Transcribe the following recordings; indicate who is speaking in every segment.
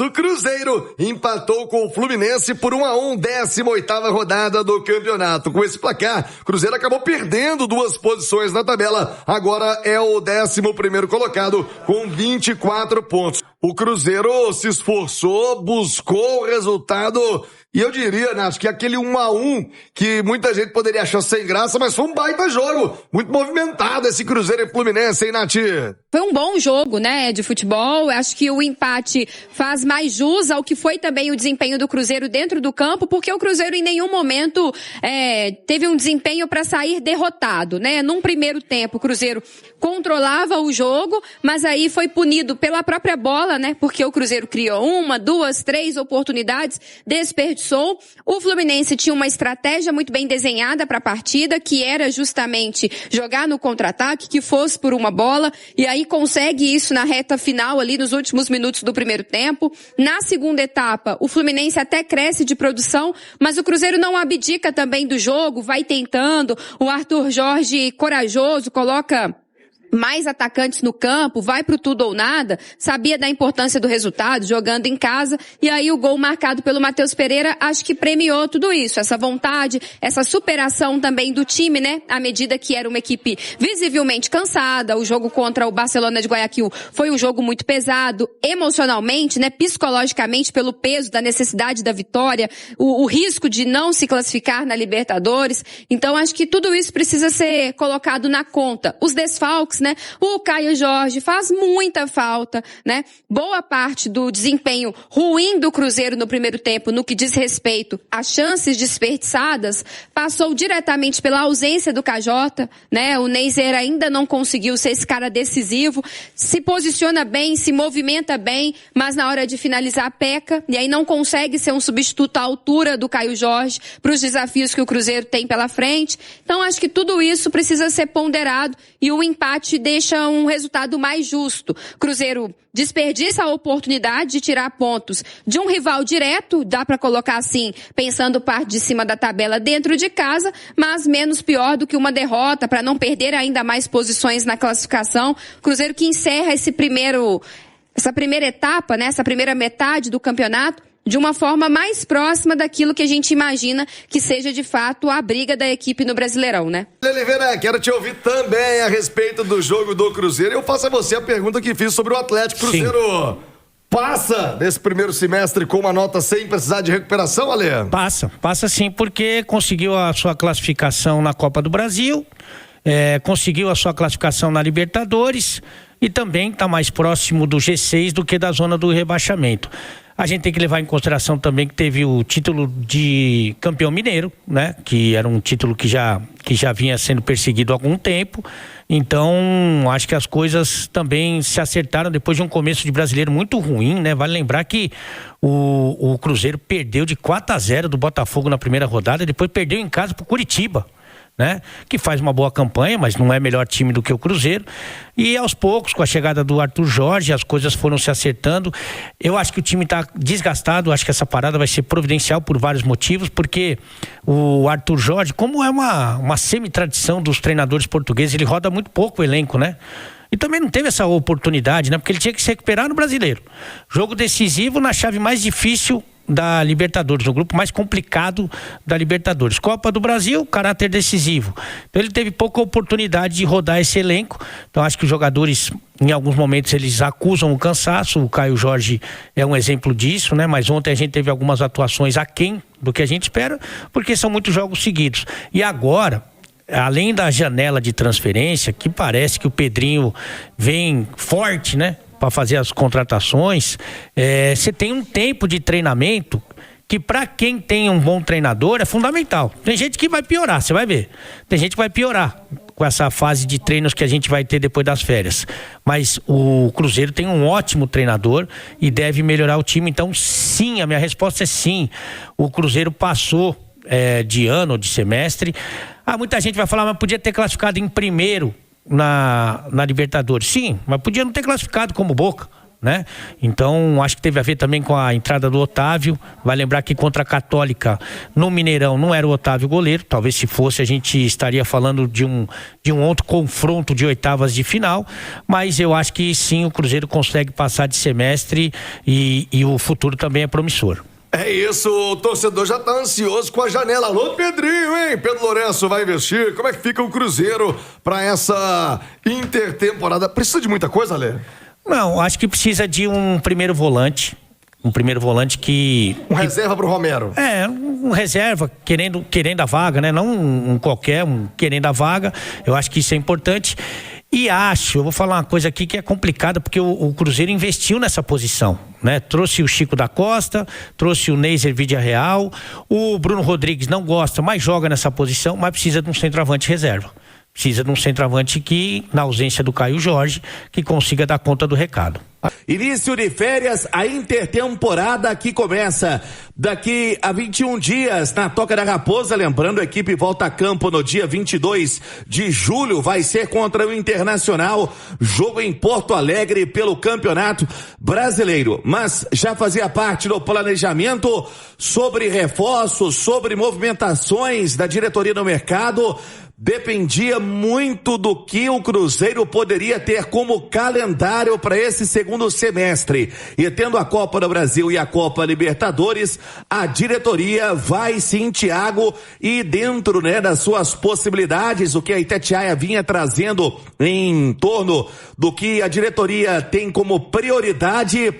Speaker 1: do Cruzeiro empatou com o Fluminense por 1-1, 18ª rodada do campeonato. Com esse placar, o Cruzeiro acabou perdendo 2 posições na tabela. Agora é o 11º colocado com 24 pontos. O Cruzeiro se esforçou, buscou o resultado. E eu diria, Nath, que aquele 1-1 que muita gente poderia achar sem graça, mas foi um baita jogo. Muito movimentado esse Cruzeiro e Fluminense, hein, Nath?
Speaker 2: Foi um bom jogo, né, de futebol. Acho que o empate faz mais jus ao que foi também o desempenho do Cruzeiro dentro do campo, porque o Cruzeiro em nenhum momento teve um desempenho para sair derrotado, né? Num primeiro tempo, o Cruzeiro controlava o jogo, mas aí foi punido pela própria bola, né? Porque o Cruzeiro criou 1, 2, 3 oportunidades, desperdiçou. O Fluminense tinha uma estratégia muito bem desenhada para a partida, que era justamente jogar no contra-ataque, que fosse por uma bola, e aí consegue isso na reta final ali, nos últimos minutos do primeiro tempo. Na segunda etapa, o Fluminense até cresce de produção, mas o Cruzeiro não abdica também do jogo, vai tentando. O Arthur Jorge, corajoso, coloca mais atacantes no campo, vai pro tudo ou nada, sabia da importância do resultado, jogando em casa, e aí o gol marcado pelo Matheus Pereira, acho que premiou tudo isso, essa vontade, essa superação também do time, né, à medida que era uma equipe visivelmente cansada. O jogo contra o Barcelona de Guayaquil foi um jogo muito pesado, emocionalmente, né, psicologicamente, pelo peso da necessidade da vitória, o risco de não se classificar na Libertadores. Então acho que tudo isso precisa ser colocado na conta. Os desfalques, né? O Caio Jorge faz muita falta, né? Boa parte do desempenho ruim do Cruzeiro no primeiro tempo, no que diz respeito às chances desperdiçadas, passou diretamente pela ausência do KJ, né? O Neiser ainda não conseguiu ser esse cara decisivo, se posiciona bem, se movimenta bem, mas na hora de finalizar peca, e aí não consegue ser um substituto à altura do Caio Jorge para os desafios que o Cruzeiro tem pela frente. Então acho que tudo isso precisa ser ponderado e o empate deixa um resultado mais justo. Cruzeiro desperdiça a oportunidade de tirar pontos de um rival direto, dá para colocar assim, pensando parte de cima da tabela dentro de casa, mas menos pior do que uma derrota, para não perder ainda mais posições na classificação. Cruzeiro que encerra essa primeira etapa, né, essa primeira metade do campeonato, de uma forma mais próxima daquilo que a gente imagina que seja de fato a briga da equipe no Brasileirão, né?
Speaker 1: Oliveira, quero te ouvir também a respeito do jogo do Cruzeiro. Eu faço a você a pergunta que fiz sobre o Atlético. Cruzeiro passa nesse primeiro semestre com uma nota sem precisar de recuperação, Ale?
Speaker 3: Passa sim, porque conseguiu a sua classificação na Copa do Brasil, conseguiu a sua classificação na Libertadores e também está mais próximo do G6 do que da zona do rebaixamento. A gente tem que levar em consideração também que teve o título de campeão mineiro, né? Que era um título que já vinha sendo perseguido há algum tempo. Então, acho que as coisas também se acertaram depois de um começo de brasileiro muito ruim, né? Vale lembrar que o Cruzeiro perdeu de 4-0 do Botafogo na primeira rodada, depois perdeu em casa pro Curitiba, né? Que faz uma boa campanha, mas não é melhor time do que o Cruzeiro. E aos poucos, com a chegada do Arthur Jorge, as coisas foram se acertando. Eu acho que o time está desgastado, acho que essa parada vai ser providencial por vários motivos, porque o Arthur Jorge, como é uma semi-tradição dos treinadores portugueses, ele roda muito pouco o elenco, né? E também não teve essa oportunidade, né? Porque ele tinha que se recuperar no Brasileiro. Jogo decisivo na chave mais difícil da Libertadores, o grupo mais complicado da Libertadores. Copa do Brasil, caráter decisivo. Então ele teve pouca oportunidade de rodar esse elenco. Então acho que os jogadores, em alguns momentos, eles acusam o cansaço. O Caio Jorge é um exemplo disso, né? Mas ontem a gente teve algumas atuações aquém do que a gente espera, porque são muitos jogos seguidos. E agora, além da janela de transferência, que parece que o Pedrinho vem forte, né? Para fazer as contratações, você tem um tempo de treinamento que, para quem tem um bom treinador, é fundamental. Tem gente que vai piorar, você vai ver. Tem gente que vai piorar com essa fase de treinos que a gente vai ter depois das férias. Mas o Cruzeiro tem um ótimo treinador e deve melhorar o time. Então, sim, a minha resposta é sim. O Cruzeiro passou de ano ou de semestre. Muita gente vai falar, mas podia ter classificado em primeiro na Libertadores. Sim, mas podia não ter classificado como Boca, né? Então acho que teve a ver também com a entrada do Otávio. Vai lembrar que contra a Católica no Mineirão não era o Otávio goleiro, talvez se fosse a gente estaria falando de um outro confronto de oitavas de final, mas eu acho que sim, o Cruzeiro consegue passar de semestre e o futuro também é promissor.
Speaker 1: É isso, o torcedor já tá ansioso com a janela. Alô, Pedrinho, hein? Pedro Lourenço vai investir. Como é que fica o Cruzeiro pra essa intertemporada? Precisa de muita coisa, Lê?
Speaker 3: Não, acho que precisa de um primeiro volante. Um primeiro volante que...
Speaker 1: reserva pro Romero.
Speaker 3: Um reserva, querendo a vaga, né? Não um qualquer, querendo a vaga. Eu acho que isso é importante. E eu vou falar uma coisa aqui que é complicada, porque o Cruzeiro investiu nessa posição, né? Trouxe o Chico da Costa, trouxe o Neiser Vidiarreal, o Bruno Rodrigues não gosta, mas joga nessa posição, mas precisa de um centroavante reserva. Precisa de um centroavante que, na ausência do Caio Jorge, que consiga dar conta do recado.
Speaker 4: Início de férias, a intertemporada que começa daqui a 21 dias na Toca da Raposa. Lembrando, a equipe volta a campo no dia 22 de julho, vai ser contra o Internacional, jogo em Porto Alegre pelo Campeonato Brasileiro. Mas já fazia parte do planejamento sobre reforços, sobre movimentações da diretoria do mercado. Dependia muito do que o Cruzeiro poderia ter como calendário para esse segundo semestre. E tendo a Copa do Brasil e a Copa Libertadores, a diretoria vai sim, Thiago, e dentro, né, das suas possibilidades, o que a Itatiaia vinha trazendo em torno do que a diretoria tem como prioridade,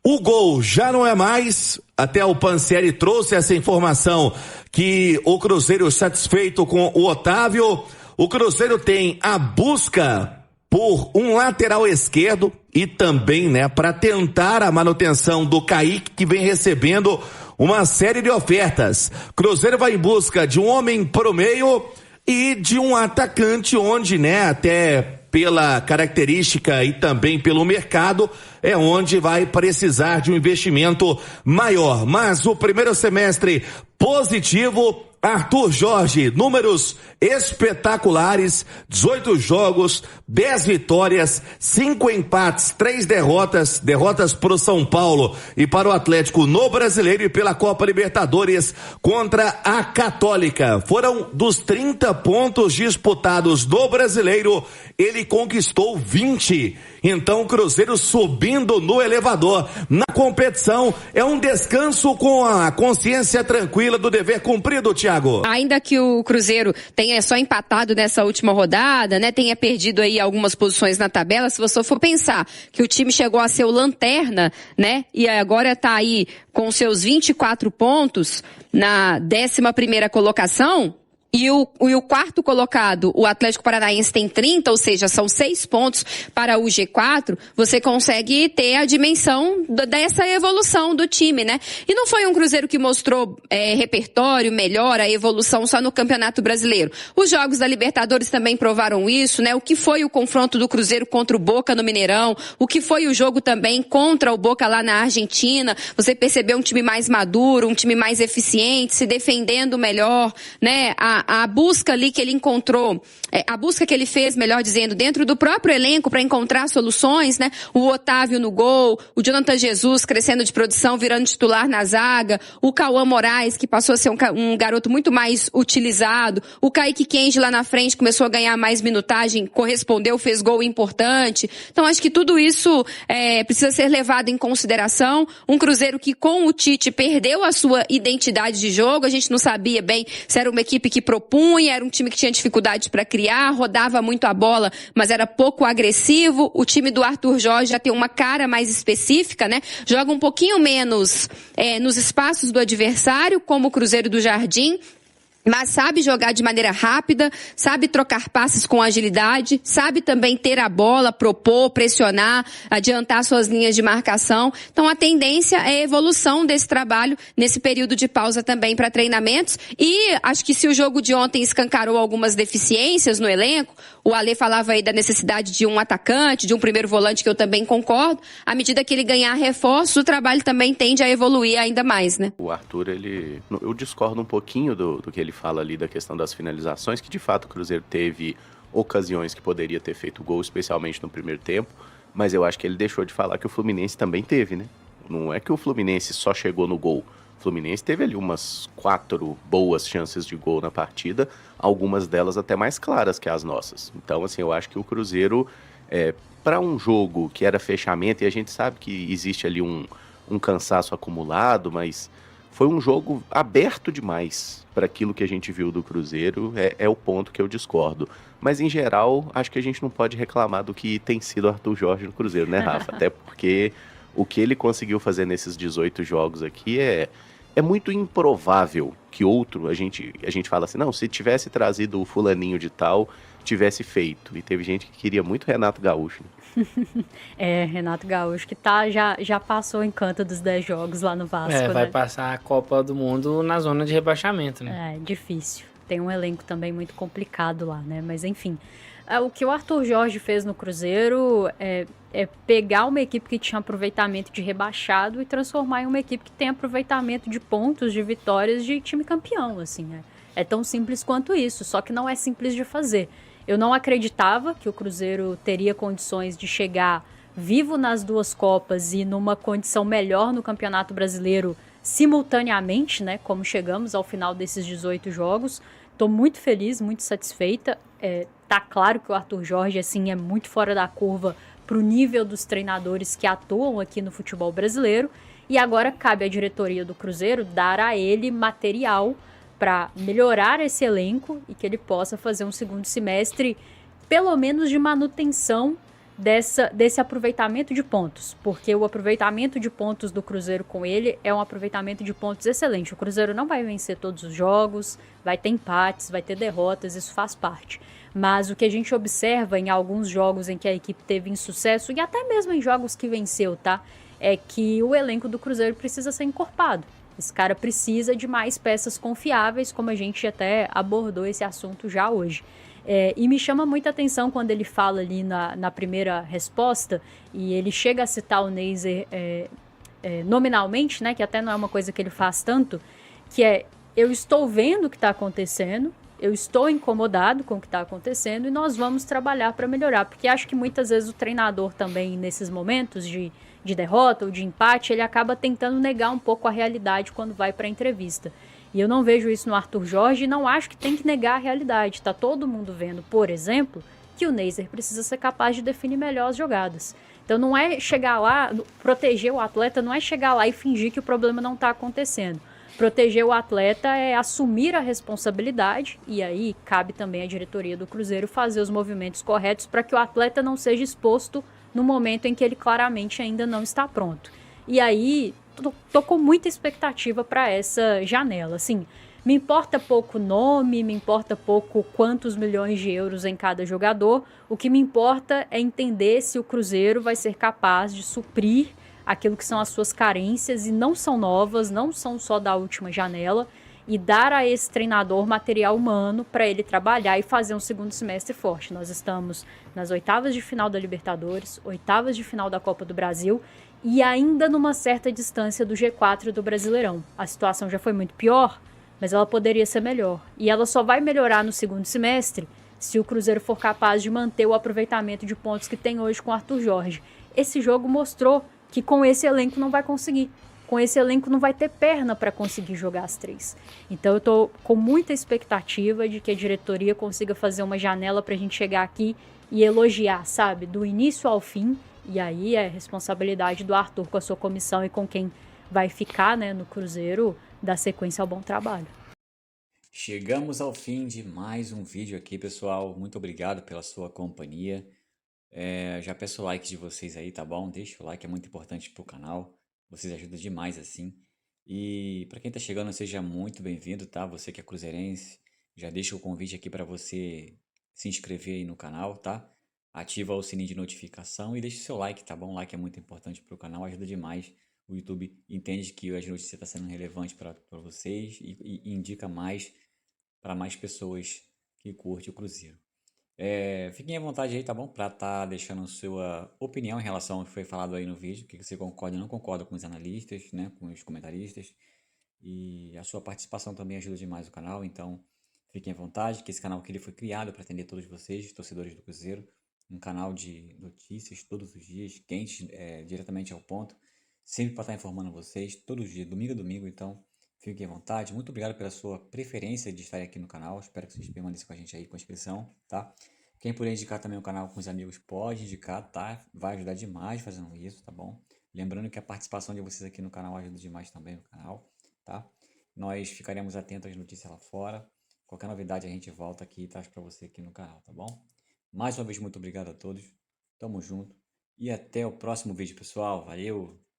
Speaker 4: o gol já não é mais. Até o Pansieri trouxe essa informação que o Cruzeiro satisfeito com o Otávio. O Cruzeiro tem a busca por um lateral esquerdo e também, né, para tentar a manutenção do Kaique, que vem recebendo uma série de ofertas. Cruzeiro vai em busca de um homem pro meio e de um atacante onde, né, até pela característica e também pelo mercado, é onde vai precisar de um investimento maior. Mas o primeiro semestre positivo. Arthur Jorge, números espetaculares, 18 jogos, 10 vitórias, 5 empates, 3 derrotas para o São Paulo e para o Atlético no Brasileiro e pela Copa Libertadores contra a Católica. Foram dos 30 pontos disputados no Brasileiro, ele conquistou 20. Então o Cruzeiro subindo no elevador na competição, é um descanso com a consciência tranquila do dever cumprido, Thiago.
Speaker 2: Ainda que o Cruzeiro tenha só empatado nessa última rodada, né, tenha perdido aí algumas posições na tabela, se você for pensar que o time chegou a ser o lanterna, né, e agora tá aí com seus 24 pontos na 11ª colocação, e o quarto colocado, o Atlético Paranaense, tem 30, ou seja, são 6 pontos para o G4, você consegue ter a dimensão dessa evolução do time, né? E não foi um Cruzeiro que mostrou repertório melhor, a evolução só no Campeonato Brasileiro. Os jogos da Libertadores também provaram isso, né? O que foi o confronto do Cruzeiro contra o Boca no Mineirão, o que foi o jogo também contra o Boca lá na Argentina, você percebeu um time mais maduro, um time mais eficiente, se defendendo melhor, né? A busca ali que ele encontrou, a busca que ele fez, melhor dizendo, dentro do próprio elenco para encontrar soluções, né? O Otávio no gol, o Jonathan Jesus crescendo de produção, virando titular na zaga, o Cauã Moraes, que passou a ser um garoto muito mais utilizado, o Kaique Kenji lá na frente começou a ganhar mais minutagem, correspondeu, fez gol importante. Então acho que tudo isso precisa ser levado em consideração. Um Cruzeiro que com o Tite perdeu a sua identidade de jogo, a gente não sabia bem se era uma equipe que propunha, era um time que tinha dificuldade para criar, rodava muito a bola, mas era pouco agressivo. O time do Arthur Jorge já tem uma cara mais específica, né? Joga um pouquinho menos nos espaços do adversário, como o Cruzeiro do Jardim, mas sabe jogar de maneira rápida, sabe trocar passes com agilidade, sabe também ter a bola, propor, pressionar, adiantar suas linhas de marcação. Então a tendência é a evolução desse trabalho nesse período de pausa também para treinamentos. E acho que se o jogo de ontem escancarou algumas deficiências no elenco, o Alê falava aí da necessidade de um atacante, de um primeiro volante, que eu também concordo. À medida que ele ganhar reforços, o trabalho também tende a evoluir ainda mais, né?
Speaker 5: O Arthur, eu discordo um pouquinho do que ele fala ali da questão das finalizações, que de fato o Cruzeiro teve ocasiões que poderia ter feito gol, especialmente no primeiro tempo, Mas eu acho que ele deixou de falar que o Fluminense também teve, né? Não é que o Fluminense só chegou no gol. O Fluminense teve ali umas 4 boas chances de gol na partida, algumas delas até mais claras que as nossas. Então, assim, eu acho que o Cruzeiro, para um jogo que era fechamento, e a gente sabe que existe ali um cansaço acumulado, mas foi um jogo aberto demais para aquilo que a gente viu do Cruzeiro, é o ponto que eu discordo. Mas, em geral, acho que a gente não pode reclamar do que tem sido Arthur Jorge no Cruzeiro, né, Rafa? Até porque o que ele conseguiu fazer nesses 18 jogos aqui é muito improvável que outro, a gente fala assim, não, se tivesse trazido o fulaninho de tal, tivesse feito. E teve gente que queria muito Renato Gaúcho.
Speaker 6: Renato Gaúcho, que já passou o encanto dos 10 jogos lá no Vasco,
Speaker 7: vai
Speaker 6: né?
Speaker 7: passar a Copa do Mundo na zona de rebaixamento, né?
Speaker 6: Difícil. Tem um elenco também muito complicado lá, né? Mas enfim, o que o Arthur Jorge fez no Cruzeiro é pegar uma equipe que tinha aproveitamento de rebaixado e transformar em uma equipe que tem aproveitamento de pontos, de vitórias de time campeão, assim, né? É tão simples quanto isso, só que não é simples de fazer. Eu não acreditava que o Cruzeiro teria condições de chegar vivo nas 2 Copas e numa condição melhor no Campeonato Brasileiro simultaneamente, né? Como chegamos ao final desses 18 jogos. Estou muito feliz, muito satisfeita. Tá claro que o Arthur Jorge, assim, é muito fora da curva para o nível dos treinadores que atuam aqui no futebol brasileiro. E agora cabe à diretoria do Cruzeiro dar a ele material para melhorar esse elenco e que ele possa fazer um segundo semestre, pelo menos de manutenção desse aproveitamento de pontos, porque o aproveitamento de pontos do Cruzeiro com ele é um aproveitamento de pontos excelente. O Cruzeiro não vai vencer todos os jogos, vai ter empates, vai ter derrotas, isso faz parte. Mas o que a gente observa em alguns jogos em que a equipe teve insucesso, e até mesmo em jogos que venceu, tá? É que o elenco do Cruzeiro precisa ser encorpado. Esse cara precisa de mais peças confiáveis, como a gente até abordou esse assunto já hoje. E me chama muita atenção quando ele fala ali na primeira resposta, e ele chega a citar o Neiser nominalmente, né, que até não é uma coisa que ele faz tanto, que eu estou vendo o que está acontecendo, eu estou incomodado com o que está acontecendo e nós vamos trabalhar para melhorar, porque acho que muitas vezes o treinador também, nesses momentos de derrota ou de empate, ele acaba tentando negar um pouco a realidade quando vai para a entrevista. E eu não vejo isso no Arthur Jorge e não acho que tem que negar a realidade. Está todo mundo vendo, por exemplo, que o Neiser precisa ser capaz de definir melhor as jogadas. Então não é chegar lá, proteger o atleta não é chegar lá e fingir que o problema não está acontecendo. Proteger o atleta é assumir a responsabilidade, e aí cabe também à diretoria do Cruzeiro fazer os movimentos corretos para que o atleta não seja exposto no momento em que ele claramente ainda não está pronto. E aí, tô com muita expectativa para essa janela. Assim, me importa pouco o nome, me importa pouco quantos milhões de euros em cada jogador. O que me importa é entender se o Cruzeiro vai ser capaz de suprir aquilo que são as suas carências, e não são novas, não são só da última janela, e dar a esse treinador material humano para ele trabalhar e fazer um segundo semestre forte. Nós estamos nas oitavas de final da Libertadores, oitavas de final da Copa do Brasil e ainda numa certa distância do G4 do Brasileirão. A situação já foi muito pior, mas ela poderia ser melhor. E ela só vai melhorar no segundo semestre se o Cruzeiro for capaz de manter o aproveitamento de pontos que tem hoje com o Arthur Jorge. Esse jogo mostrou que com esse elenco não vai conseguir. Com esse elenco não vai ter perna para conseguir jogar as 3. Então eu tô com muita expectativa de que a diretoria consiga fazer uma janela pra gente chegar aqui e elogiar, sabe? Do início ao fim. E aí é responsabilidade do Arthur com a sua comissão e com quem vai ficar, né, no Cruzeiro, dar sequência ao bom trabalho.
Speaker 8: Chegamos ao fim de mais um vídeo aqui, pessoal. Muito obrigado pela sua companhia. Já peço o like de vocês aí, tá bom? Deixa o like, é muito importante pro canal. Vocês ajudam demais assim. E para quem tá chegando, seja muito bem-vindo, tá? Você que é cruzeirense, já deixa o convite aqui para você se inscrever aí no canal, tá? Ativa o sininho de notificação e deixa o seu like, tá bom? O like é muito importante pro canal, ajuda demais. O YouTube entende que as notícias estão sendo relevantes para vocês e indica mais para mais pessoas que curtem o Cruzeiro. Fiquem à vontade aí, tá bom? Pra tá deixando sua opinião em relação ao que foi falado aí no vídeo, que você concorda ou não concorda com os analistas, né? Com os comentaristas. E a sua participação também ajuda demais o canal, então fiquem à vontade, que esse canal aqui ele foi criado para atender todos vocês, torcedores do Cruzeiro. um canal de notícias todos os dias, quentes, diretamente ao ponto, sempre para estar informando vocês, todos os dias, domingo a domingo, então fiquem à vontade. Muito obrigado pela sua preferência de estar aqui no canal, espero que vocês permaneçam com a gente aí com a inscrição, tá? Quem puder indicar também o canal com os amigos, pode indicar, tá? Vai ajudar demais fazendo isso, tá bom? Lembrando que a participação de vocês aqui no canal ajuda demais também no canal, tá? Nós ficaremos atentos às notícias lá fora. Qualquer novidade a gente volta aqui e traz para você aqui no canal, tá bom? Mais uma vez, muito obrigado a todos. Tamo junto. E até o próximo vídeo, pessoal. Valeu!